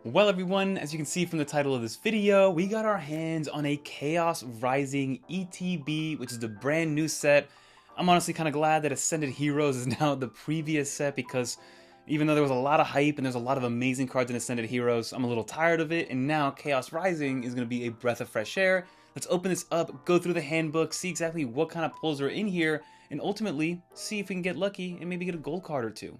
Well everyone, as you can see from the title of this video, we got our hands on a Chaos Rising ETB, which is the brand new set. I'm honestly kind of glad that Ascended Heroes is now the previous set because even though there was a lot of hype and there's a lot of amazing cards in Ascended Heroes, I'm a little tired of it, and now Chaos Rising is going to be a breath of fresh air. Let's open this up, go through the handbook, see exactly what kind of pulls are in here, and ultimately see if we can get lucky and maybe get a gold card or two.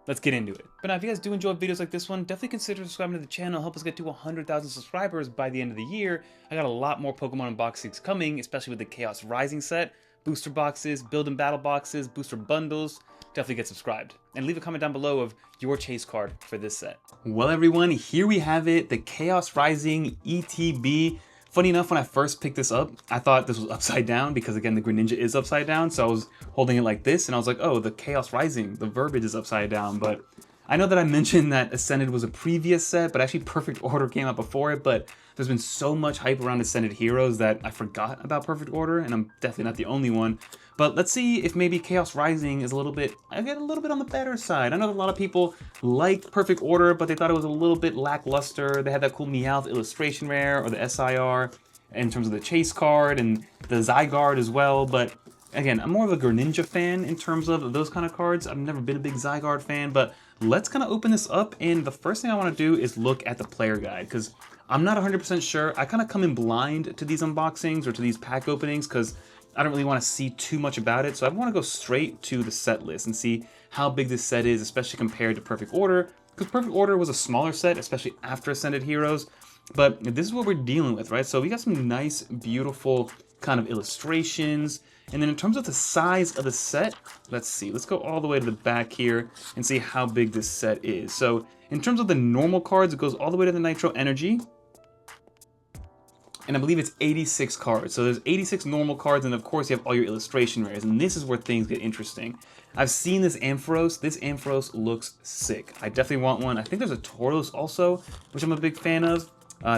Let's get into it. But now if you guys do enjoy videos like this one, definitely consider subscribing to the channel, help us get to 100,000 subscribers by the end of the year. I got a lot more Pokemon unboxings coming, especially with the Chaos Rising set, booster boxes, build and battle boxes, booster bundles. Definitely get subscribed. And leave a comment down below of your chase card for this set. Well everyone, here we have it, the Chaos Rising ETB. Funny enough, when I first picked this up, I thought this was upside down because again, the Greninja is upside down. So I was holding it like this and I was like, oh, the Chaos Rising, the verbiage is upside down. But I know that I mentioned that Ascended was a previous set, but actually Perfect Order came out before it. But there's been so much hype around Ascended Heroes that I forgot about Perfect Order, and I'm definitely not the only one. But let's see if maybe Chaos Rising is a little bit on the better side. I know a lot of people liked Perfect Order, but they thought it was a little bit lackluster. They had that cool Meowth illustration rare, or the SIR, in terms of the chase card, and the Zygarde as well. But again, I'm more of a Greninja fan in terms of those kind of cards. I've never been a big Zygarde fan, but let's kind of open this up, and the first thing I want to do is look at the player guide, because I'm not 100% sure. I kind of come in blind to these unboxings or to these pack openings because I don't really want to see too much about it. So I want to go straight to the set list and see how big this set is, especially compared to Perfect Order, because Perfect Order was a smaller set, especially after Ascended Heroes. But this is what we're dealing with, right? So we got some nice, beautiful kind of illustrations. And then in terms of the size of the set, let's see. Let's go all the way to the back here and see how big this set is. So in terms of the normal cards, it goes all the way to the Nitro Energy. And I believe it's 86 cards. So there's 86 normal cards, and of course you have all your illustration rares. And this is where things get interesting. I've seen this Ampharos. This Ampharos looks sick. I definitely want one. I think there's a Tauros also, which I'm a big fan of.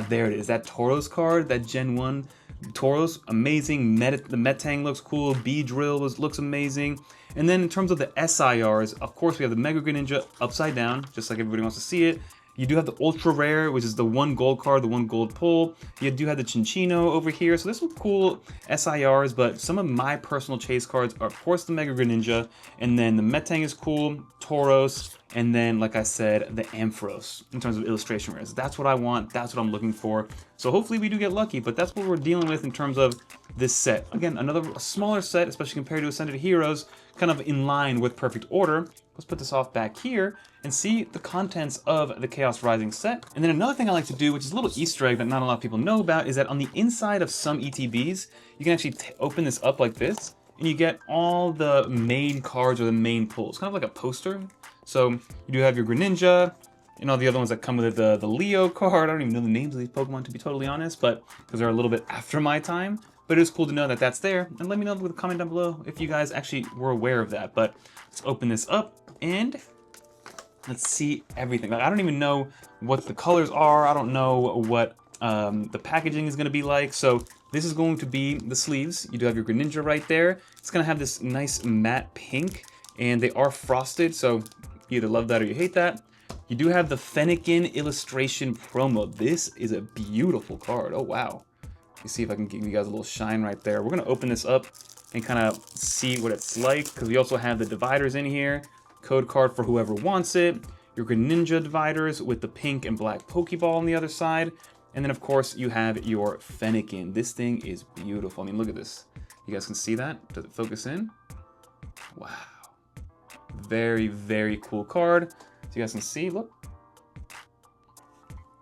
There it is, that Tauros card, that Gen 1 Tauros, amazing. The Metang looks cool, Beedrill looks amazing. And then in terms of the SIRs, of course we have the Mega Greninja upside down, just like everybody wants to see it. You do have the Ultra Rare, which is the one gold card, the one gold pull. You do have the Chinchino over here, so there's some cool SIRs, but some of my personal chase cards are, of course, the Mega Greninja, and then the Metang is cool, Tauros, and then, like I said, the Ampharos in terms of illustration rares. That's what I want, that's what I'm looking for. So hopefully we do get lucky, but that's what we're dealing with in terms of this set. Again, another smaller set, especially compared to Ascended Heroes, kind of in line with Perfect Order. Let's put this off back here and see the contents of the Chaos Rising set. And then another thing I like to do, which is a little Easter egg that not a lot of people know about, is that on the inside of some ETBs, you can actually open this up like this, and you get all the main cards or the main pulls, kind of like a poster. So you do have your Greninja, and all the other ones that come with it, the Leo card. I don't even know the names of these Pokemon, to be totally honest, but because they're a little bit after my time. But it is cool to know that that's there, and let me know with a comment down below if you guys actually were aware of that. But let's open this up, and let's see everything. Like, I don't even know what the colors are. I don't know what the packaging is going to be like. So this is going to be the sleeves. You do have your Greninja right there. It's going to have this nice matte pink, and they are frosted, so you either love that or you hate that. You do have the Fennekin illustration promo. This is a beautiful card. Oh, wow. Let me see if I can give you guys a little shine right there. We're going to open this up and kind of see what it's like, because we also have the dividers in here. Code card for whoever wants it. Your Greninja dividers with the pink and black Pokeball on the other side. And then, of course, you have your Fennekin. This thing is beautiful. I mean, look at this. You guys can see that? Does it focus in? Wow. Very, very cool card. So you guys can see, look.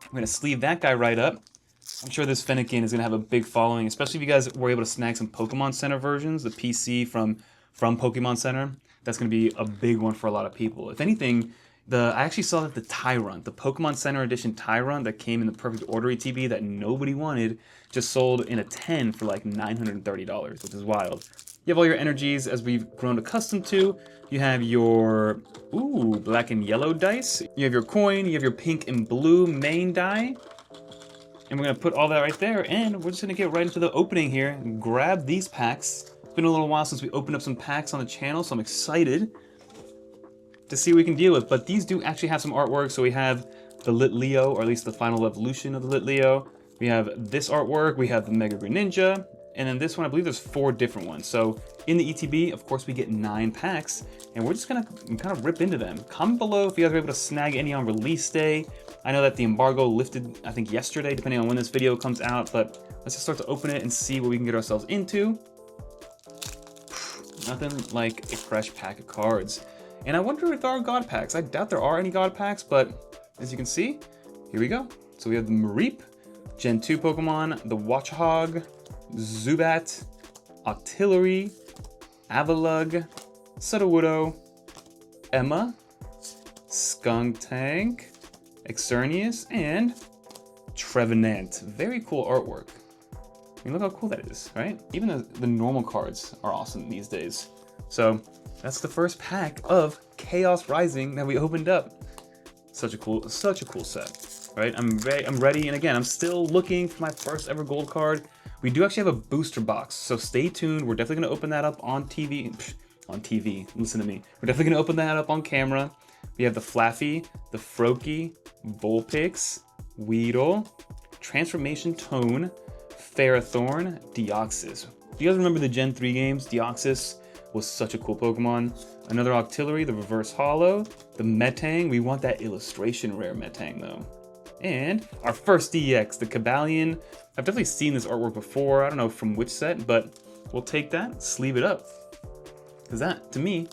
I'm going to sleeve that guy right up. I'm sure this Fennekin is going to have a big following, especially if you guys were able to snag some Pokemon Center versions, the PC from Pokemon Center. That's going to be a big one for a lot of people. If anything, I actually saw that the Tyrunt, the Pokemon Center Edition Tyrunt that came in the Perfect Order ETB that nobody wanted, just sold in a 10 for like $930, which is wild. You have all your energies as we've grown accustomed to. You have your, black and yellow dice. You have your coin, you have your pink and blue main die. And we're going to put all that right there, and we're just going to get right into the opening here and grab these packs. It's been a little while since we opened up some packs on the channel, so I'm excited to see what we can deal with. But these do actually have some artwork, so we have the Lit Leo, or at least the final evolution of the Lit Leo. We have this artwork, we have the Mega Greninja, and then this one, I believe there's 4 different ones. So in the ETB, of course, we get 9 packs, and we're just gonna kind of rip into them. Comment below if you guys are able to snag any on release day. I know that the embargo lifted, I think, yesterday, depending on when this video comes out, but let's just start to open it and see what we can get ourselves into. Nothing like a fresh pack of cards. And I wonder if there are God packs. I doubt there are any God packs, but as you can see, here we go. So we have the Mareep, Gen 2 Pokemon, the Watchog, Zubat, Octillery, Avalugg, Sudowoodo, Emma, Skuntank, Xerneas, and Trevenant. Very cool artwork. I mean, look how cool that is, right? Even the normal cards are awesome these days. So that's the first pack of Chaos Rising that we opened up. Such a cool set, right? I'm ready, and again, I'm still looking for my first ever gold card. We do actually have a booster box, so stay tuned. We're definitely gonna open that up on TV. On TV, listen to me. We're definitely gonna open that up on camera. We have the Flaffy, the Froakie, Vulpix, Weedle, Transformation Tone, Ferrothorn, Deoxys. Do you guys remember the Gen 3 games? Deoxys was such a cool Pokemon. Another Octillery, the Reverse Hollow, the Metang. We want that illustration rare Metang though. And our first DX, the Cobalion. I've definitely seen this artwork before. I don't know from which set, but we'll take that, sleeve it up. Because that, to me,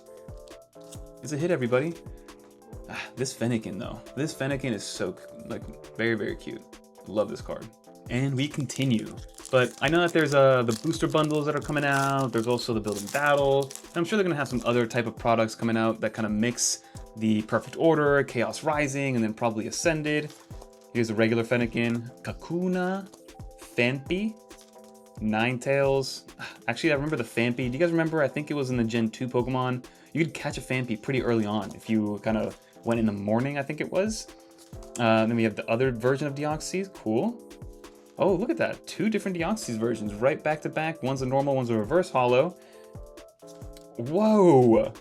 is a hit, everybody. This Fennekin though. This Fennekin is so, like, very, very cute. Love this card. And we continue. But I know that there's the booster bundles that are coming out. There's also the Building Battle. And I'm sure they're gonna have some other type of products coming out that kind of mix the Perfect Order, Chaos Rising, and then probably Ascended. Here's a regular Fennekin, Kakuna, Phanpy, Ninetales. Actually, I remember the Phanpy. Do you guys remember? I think it was in the Gen 2 Pokemon. You could catch a Phanpy pretty early on if you kind of went in the morning, I think it was. Then we have the other version of Deoxys. Cool. Oh, look at that. 2 different Deoxys versions right back to back. One's a normal, one's a reverse hollow. Whoa!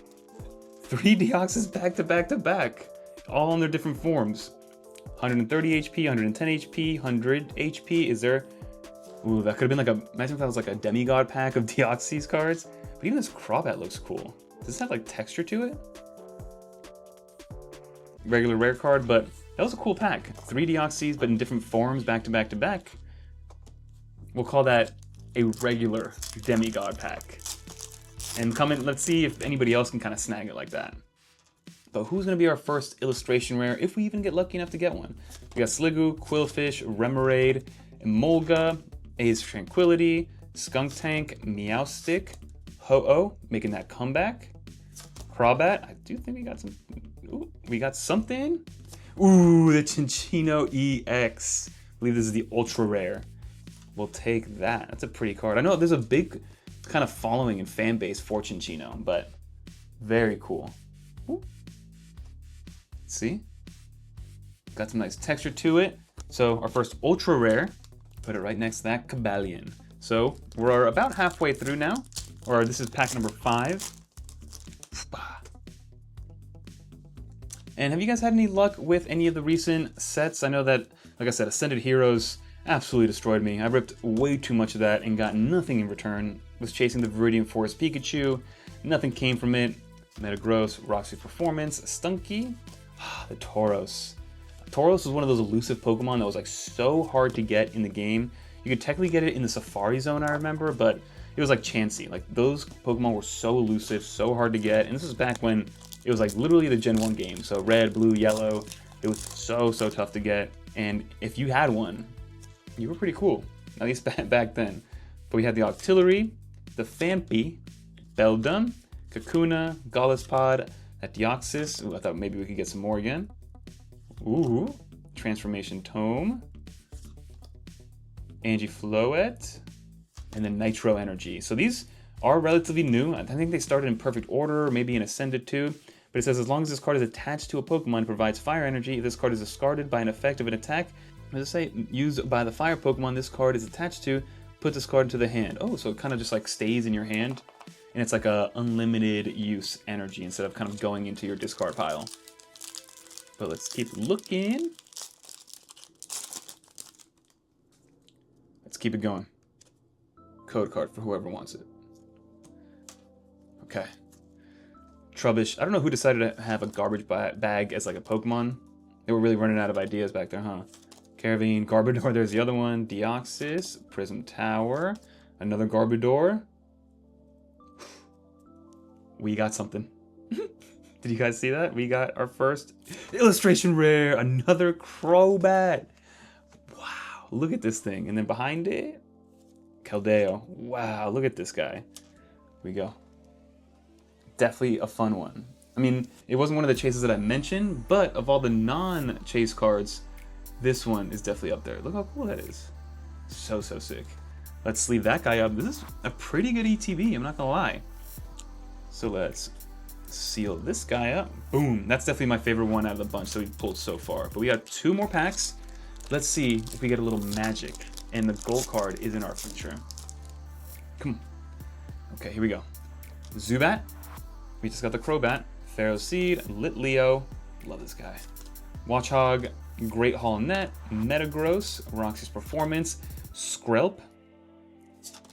3 Deoxys back to back to back. All in their different forms. 130 HP, 110 HP, 100 HP. Is there... Ooh, that could have been like a... Imagine if that was like a Demi-God pack of Deoxys cards. But even this Crobat looks cool. Does this have like texture to it? Regular rare card, but that was a cool pack. 3 Deoxys, but in different forms, back to back to back. We'll call that a regular Demi-God pack. And comment, let's see if anybody else can kind of snag it like that. But who's going to be our first illustration rare, if we even get lucky enough to get one? We got Sliggoo, Quillfish, Remoraid, Emolga, Ace Tranquility, Skuntank, Meowstic, Ho-Oh, making that comeback. Crobat, I do think we got some... Ooh, we got something. Ooh, the Cinccino EX. I believe this is the ultra rare. We'll take that. That's a pretty card. I know there's a big kind of following and fan base for Cinccino, but very cool. Ooh. See? Got some nice texture to it. So our first ultra rare, put it right next to that Cobalion. So we're about halfway through now, or this is pack number 5. And have you guys had any luck with any of the recent sets? I know that, like I said, Ascended Heroes absolutely destroyed me. I ripped way too much of that and got nothing in return. Was chasing the Viridian Forest Pikachu, nothing came from it. Metagross, Roxy Performance, Stunky, the Tauros. Tauros was one of those elusive Pokemon that was like so hard to get in the game. You could technically get it in the Safari Zone, I remember, but it was like Chansey. Like those Pokemon were so elusive, so hard to get, and this was back when it was like literally the Gen 1 game. So red, blue, yellow, it was so tough to get. And if you had one, you were pretty cool, at least back then. But we had the Octillery, the Phanpy, Beldum, Kakuna, Gallespod, that Deoxys. Ooh, I thought maybe we could get some more again. Ooh, Transformation Tome, Angifloet, and then Nitro Energy. So these are relatively new. I think they started in Perfect Order, maybe in Ascended too. But it says as long as this card is attached to a Pokemon, it provides fire energy. If this card is discarded by an effect of an attack, as I say, used by the fire Pokemon this card is attached to, put this card into the hand. Oh, so it kind of just like stays in your hand. And it's like a unlimited use energy instead of kind of going into your discard pile. But let's keep looking. Let's keep it going. Code card for whoever wants it. Okay. Trubbish. I don't know who decided to have a garbage bag as like a Pokemon. They were really running out of ideas back there, huh? Caravine, Garbodor, there's the other one. Deoxys, Prism Tower, another Garbodor. We got something. Did you guys see that? We got our first illustration rare, another Crobat. Wow, look at this thing. And then behind it, Keldeo. Wow, look at this guy. Here we go. Definitely a fun one. I mean, it wasn't one of the chases that I mentioned, but of all the non-chase cards, this one is definitely up there. Look how cool that is. So sick. Let's sleeve that guy up. This is a pretty good ETB, I'm not gonna lie. So let's seal this guy up. Boom, that's definitely my favorite one out of the bunch that we've pulled so far. But we got 2 more packs. Let's see if we get a little magic. And the gold card is in our future. Come on. Okay, here we go. Zubat. We just got the Crobat. Pharaoh Seed, Litleo. Love this guy. Watchog. Great Hall Net, Metagross, Roxy's Performance, Skrelp,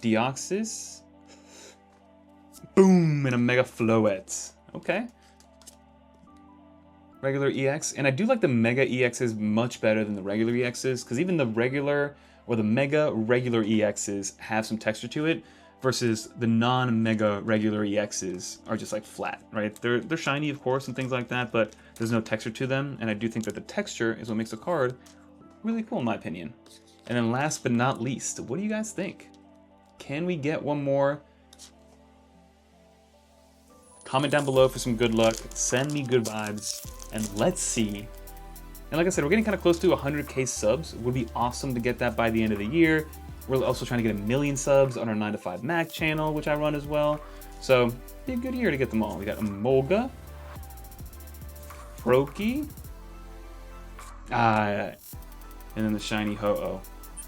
Deoxys, boom, and a Mega Floette. Okay. Regular EX, and I do like the Mega EXs much better than the regular EXs, because even the regular or the Mega regular EXs have some texture to it, versus the non-Mega regular EXs are just like flat, right? They're shiny, of course, and things like that, but there's no texture to them, and I do think that the texture is what makes a card really cool in my opinion. And then last but not least, what do you guys think? Can we get one more? Comment down below for some good luck, send me good vibes, and let's see. And like I said, we're getting kind of close to 100k subs. It would be awesome to get that by the end of the year. We're also trying to get 1 million subs on our 9 to 5 Mac channel, which I run as well. So, be a good year to get them all. We got Emolga, Froakie, and then the shiny Ho-Oh.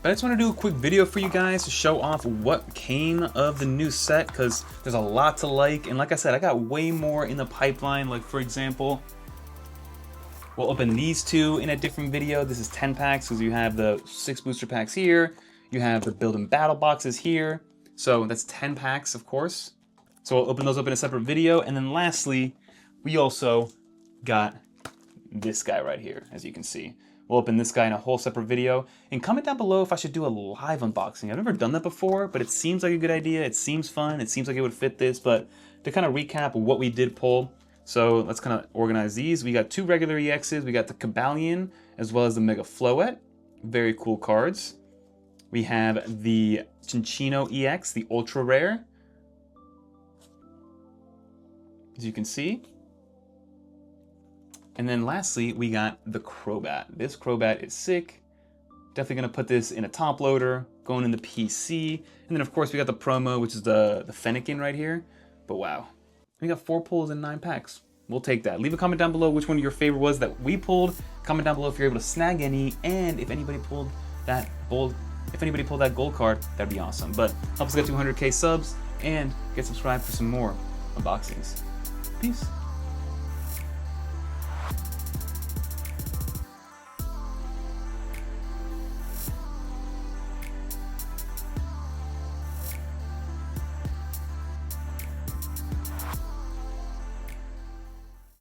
But I just want to do a quick video for you guys to show off what came of the new set, because there's a lot to like. And like I said, I got way more in the pipeline. Like, for example, we'll open these 2 in a different video. This is 10 packs, because you have the 6 booster packs here. You have the build and battle boxes here. So that's 10 packs, of course. So I'll open those up in a separate video. And then lastly, we also got this guy right here, as you can see. We'll open this guy in a whole separate video. And comment down below if I should do a live unboxing. I've never done that before, but it seems like a good idea. It seems fun. It seems like it would fit this. But to kind of recap what we did pull, so let's kind of organize these. We got 2 regular EXs. We got the Cobalion, as well as the Mega Floette. Very cool cards. We have the Cinccino EX, the Ultra Rare, as you can see. And then lastly, we got the Crobat. This Crobat is sick. Definitely gonna put this in a top loader, going in the PC. And then of course we got the promo, which is the Fennekin right here. But wow, we got 4 pulls and 9 packs. We'll take that. Leave a comment down below which one of your favorite was that we pulled. Comment down below if you're able to snag any, and if anybody pulled that gold card, that'd be awesome. But help us get 200k subs and get subscribed for some more unboxings. Peace.